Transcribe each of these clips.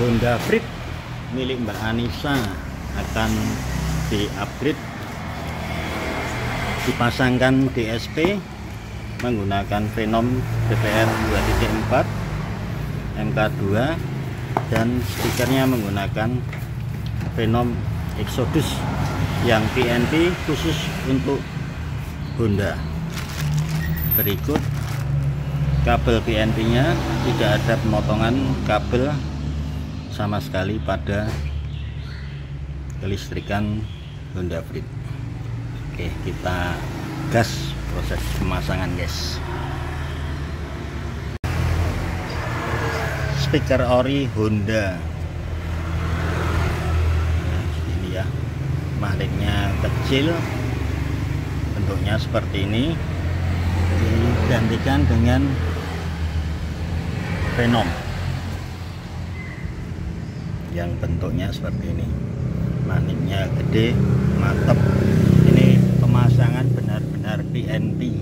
Honda Freed milik Mbak Anissa akan di-upgrade, dipasangkan DSP menggunakan Venom DPR 2.4 MK2 dan stikernya menggunakan Venom Exodus yang PNP khusus untuk Honda. Berikut kabel PNP nya, tidak ada pemotongan kabel sama sekali pada kelistrikan Honda Freed. Oke, kita gas proses pemasangan, guys. Speaker ori Honda. Nah, ini ya, magnetnya kecil, bentuknya seperti ini, digantikan dengan Venom yang bentuknya seperti ini. Magnetnya gede, mantap. Ini pemasangan benar-benar PNP,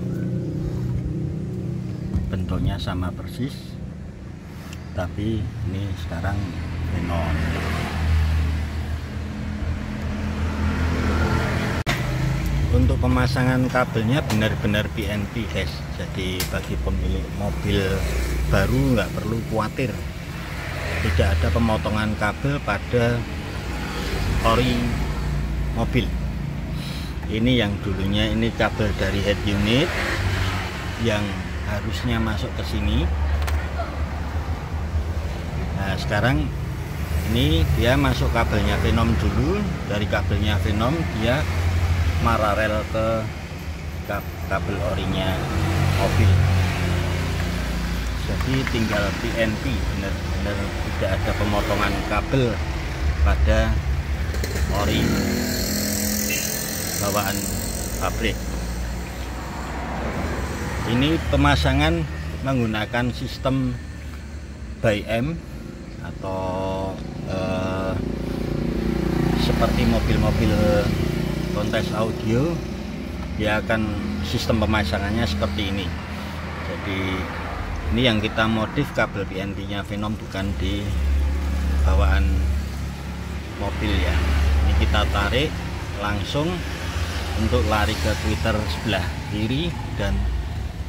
bentuknya sama persis, tapi ini sekarang Venom. Untuk pemasangan kabelnya benar-benar PNP, guys. Jadi bagi pemilik mobil baru nggak perlu khawatir, tidak ada pemotongan kabel pada ori mobil. Ini yang dulunya ini kabel dari head unit yang harusnya masuk ke sini. Nah, sekarang ini dia masuk kabelnya Venom dulu. Dari kabelnya Venom dia paralel ke kabel orinya mobil. Jadi tinggal PNP, benar-benar tidak ada pemotongan kabel pada ori bawaan pabrik. Ini pemasangan menggunakan sistem by M atau seperti mobil-mobil kontes audio, dia akan sistem pemasangannya seperti ini. Jadi ini yang kita modif kabel PNP nya Venom, bukan di bawaan mobil ya. Ini kita tarik langsung untuk lari ke tweeter sebelah kiri dan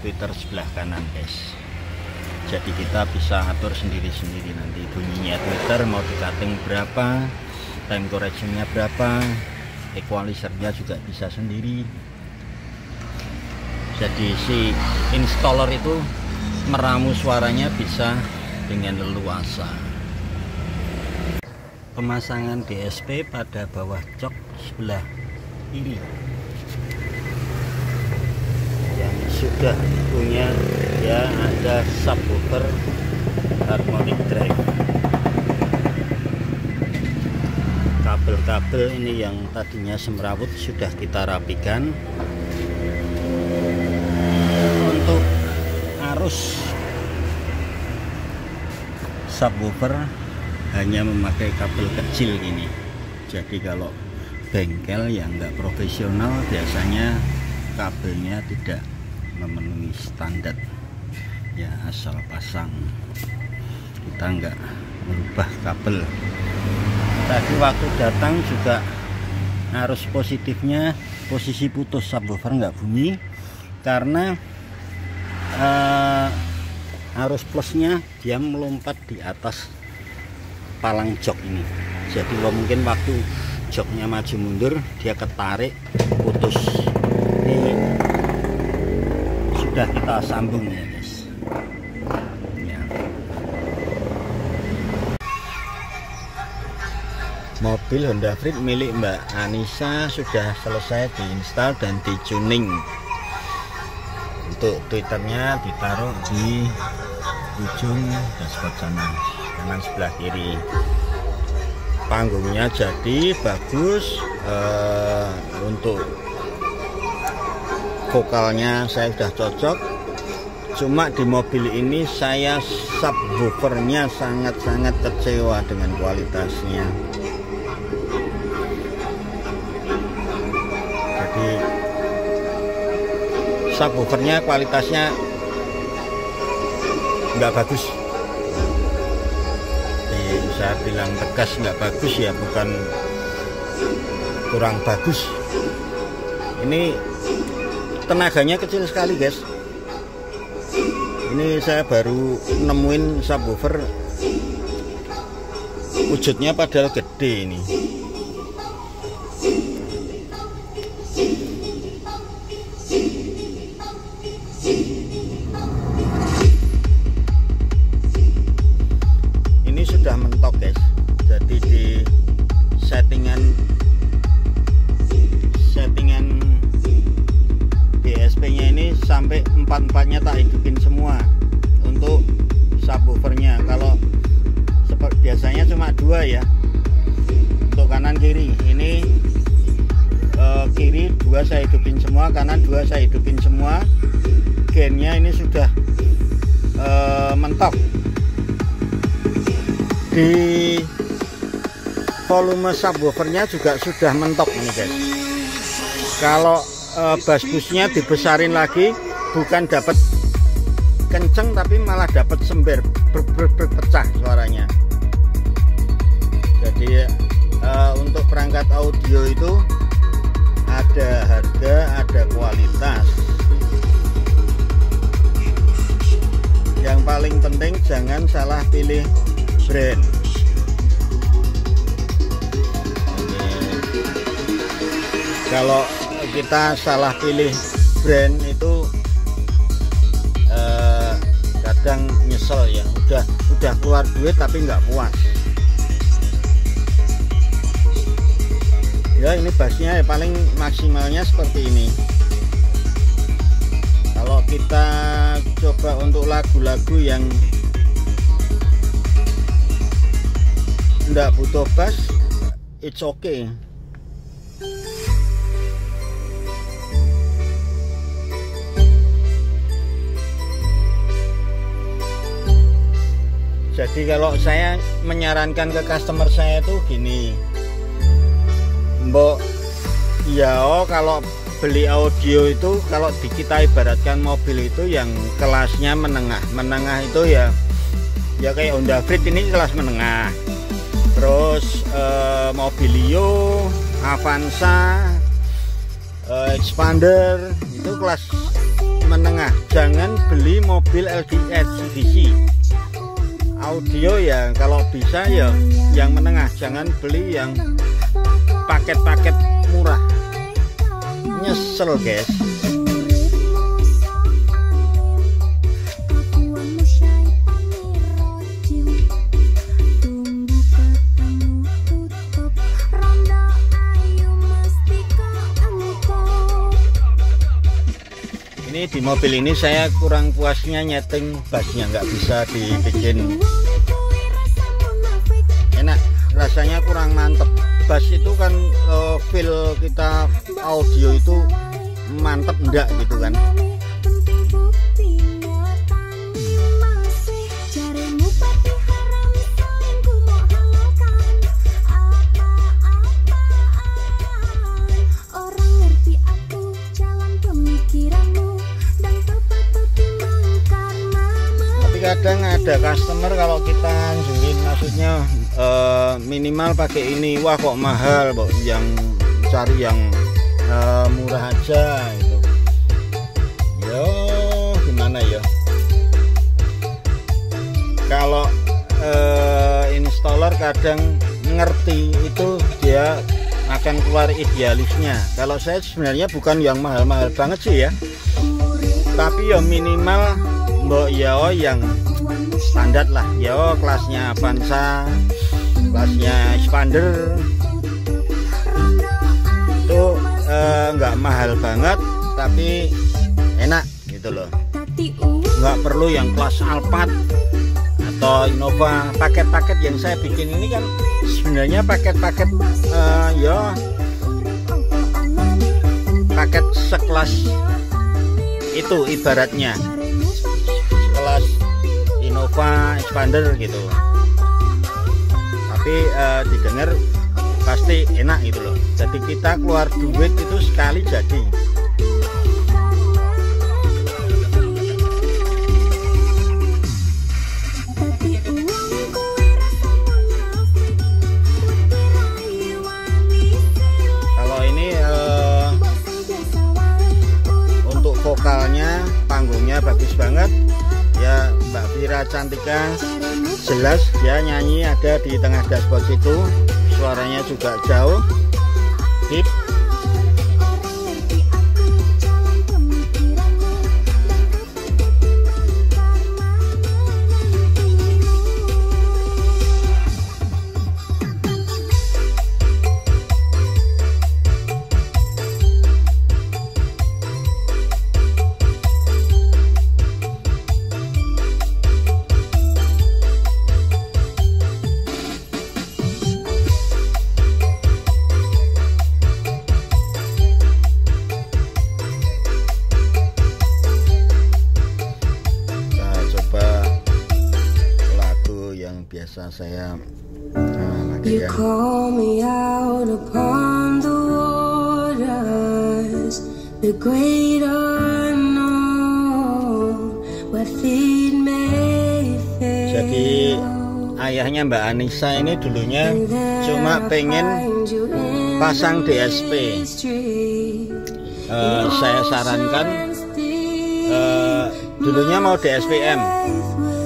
tweeter sebelah kanan, guys. Jadi kita bisa atur sendiri-sendiri nanti bunyinya tweeter mau di cutting berapa, time correctionnya berapa, equalizernya juga bisa sendiri. Jadi si installer itu meramu suaranya bisa dengan leluasa. Pemasangan DSP pada bawah jok sebelah kiri yang sudah punya ya, ada subwoofer harmonic drive. Kabel-kabel ini yang tadinya semrawut sudah kita rapikan. Untuk arus subwoofer hanya memakai kabel kecil ini. Jadi kalau bengkel yang nggak profesional biasanya kabelnya tidak memenuhi standar ya, asal pasang, kita nggak merubah kabel. Tadi waktu datang juga arus positifnya posisi putus, subwoofer nggak bunyi karena arus plusnya dia melompat di atas palang jok ini. Jadi kalau mungkin waktu joknya maju mundur dia ketarik putus. Ini sudah kita sambung ya, guys ya. Mobil Honda Freed milik Mbak Anissa sudah selesai diinstal dan dicuning. Untuk tweeternya ditaruh di ujung dashboard sana, kanan sebelah kiri. Panggungnya jadi bagus. Untuk vokalnya saya sudah cocok. Cuma di mobil ini saya subwoofernya sangat-sangat kecewa dengan kualitasnya. Jadi subwoofernya kualitasnya nggak bagus. saya bilang tegas nggak bagus ya, bukan kurang bagus. Ini tenaganya kecil sekali guys. Ini saya baru nemuin subwoofer wujudnya padahal gede ini. Ini sudah mentok guys. Jadi di settingan DSP-nya ini sampai 4-4-nya tak hidupin semua untuk subwoofernya. Kalau biasanya cuma 2 ya, untuk kanan kiri. Ini kiri 2 saya hidupin semua, kanan 2 saya hidupin semua. Gainnya ini sudah mentok. Di volume subwoofernya juga sudah mentok ini guys. Kalau bass busnya dibesarin lagi, bukan dapat kenceng tapi malah dapat sember, berpecah suaranya. Jadi untuk perangkat audio itu ada harga, ada kualitas. Yang paling penting jangan salah pilih brand. Kalau kita salah pilih brand itu kadang nyesel ya, udah keluar duit tapi nggak puas. Ya ini bassnya ya paling maksimalnya seperti ini. Kalau kita coba untuk lagu-lagu yang nggak butuh bass, it's okay. Jadi kalau saya menyarankan ke customer saya itu gini, Mbok, ya kalau beli audio itu, kalau kita ibaratkan mobil itu yang kelasnya menengah itu ya kayak Honda Freed ini kelas menengah. Terus Mobilio, Avanza, Expander itu kelas menengah. Jangan beli mobil LCD. Audio ya kalau bisa ya yang menengah, jangan beli yang paket-paket murah. Nyesel guys. Ini di mobil ini saya kurang puasnya nyeting bassnya, nggak bisa dibikin enak, rasanya kurang mantep. Bass itu kan feel kita audio itu mantep enggak gitu kan. Kadang ada customer kalau kita anjurin, maksudnya minimal pakai ini, wah kok mahal, yang cari yang murah aja gitu. Yo gimana ya, kalau installer kadang ngerti itu, dia akan keluar idealisnya. Kalau saya sebenarnya bukan yang mahal-mahal banget sih ya, tapi ya minimal mbok ya yang standar lah ya, kelasnya Avanza, kelasnya Expander itu nggak mahal banget tapi enak gitu loh. Nggak perlu yang kelas Alphard atau Innova. Paket-paket yang saya bikin ini kan sebenarnya paket-paket ya paket sekelas itu ibaratnya kelas Innova, Expander gitu. Tapi didengar pasti enak gitu loh. Jadi kita keluar duit itu sekali jadi. suaranya bagus banget ya. Mbak Vira Cantika jelas ya, nyanyi ada di tengah dashboard situ, suaranya juga jauh deep. Biasa saya You call me out upon the waters, the great unknown, where feet may fail. Jadi ayahnya Mbak Anissa ini dulunya cuma pengen pasang DSP. Saya sarankan dulunya mau DSP-M,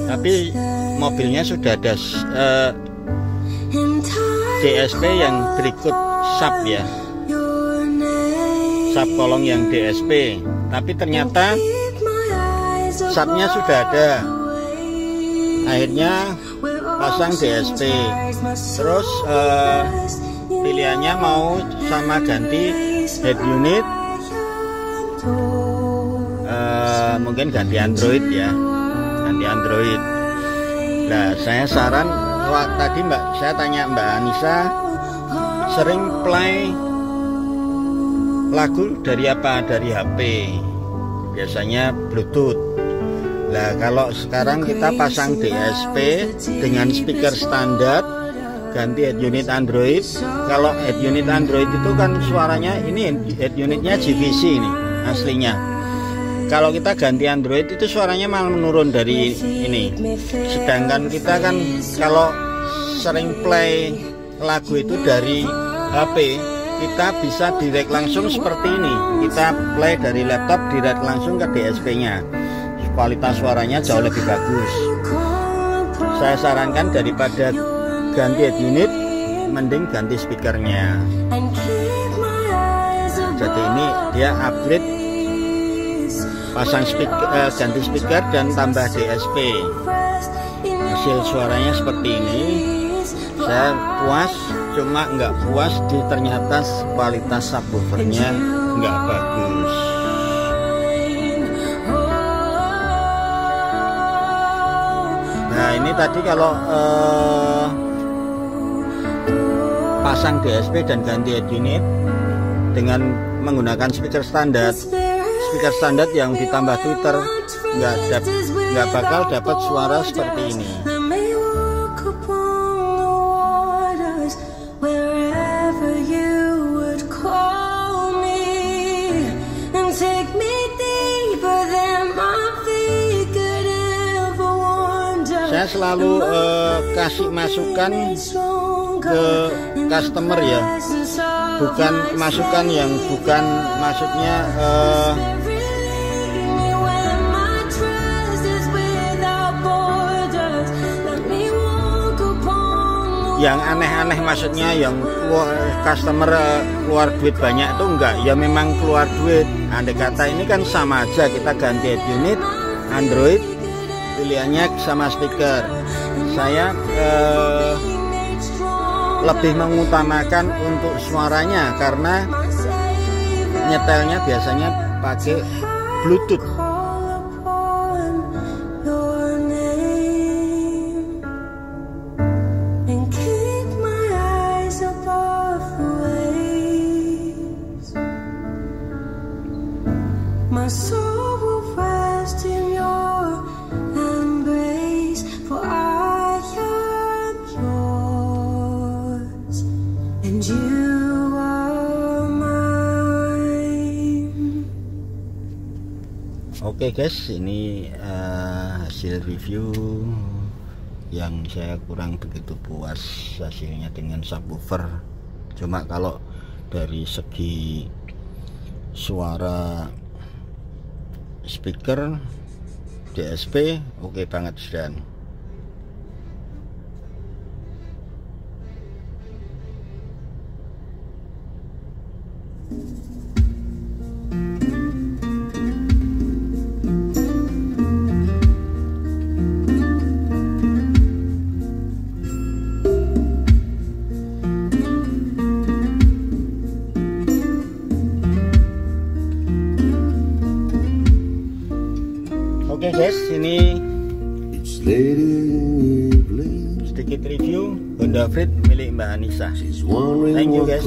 tapi mobilnya sudah ada DSP yang berikut sub ya, sub kolong yang DSP, tapi ternyata subnya sudah ada. Akhirnya pasang DSP, terus pilihannya mau sama ganti head unit, mungkin ganti Android ya, ganti Android. Nah, saya saran, tadi saya tanya Mbak Anissa, sering play lagu dari apa? Dari HP, biasanya Bluetooth. Nah, kalau sekarang kita pasang DSP dengan speaker standar, ganti head unit Android. Kalau head unit Android itu kan suaranya, ini head unitnya JVC ini aslinya. Kalau kita ganti Android itu suaranya malah menurun dari ini. Sedangkan kita kan kalau sering play lagu itu dari HP, kita bisa direct langsung seperti ini. Kita play dari laptop direct langsung ke DSP-nya. Kualitas suaranya jauh lebih bagus. Saya sarankan daripada ganti head unit, mending ganti speakernya. Jadi ini dia upgrade, pasang speaker, ganti speaker dan tambah DSP. Hasil suaranya seperti ini. Saya puas, cuma nggak puas di ternyata kualitas subwoofernya nggak bagus. Nah, ini tadi kalau pasang DSP dan ganti head unit dengan menggunakan speaker standar, yang ditambah tweeter, nggak bakal dapat suara seperti ini. Saya selalu kasih masukan ke customer ya, bukan masukan yang bukan maksudnya yang aneh-aneh, maksudnya yang customer keluar duit banyak itu enggak, ya memang keluar duit. Andai kata ini kan sama aja, kita ganti head unit Android, pilihannya sama speaker. Saya lebih mengutamakan untuk suaranya karena nyetelnya biasanya pakai Bluetooth. My soul will rest in your embrace, for I am yours and you are mine. Oke guys, ini hasil review yang saya kurang begitu puas hasilnya dengan subwoofer. Cuma kalau dari segi suara speaker DSP oke banget sedan. Oke guys, ini sedikit review Honda Freed milik Mbak Anissa. Thank you guys.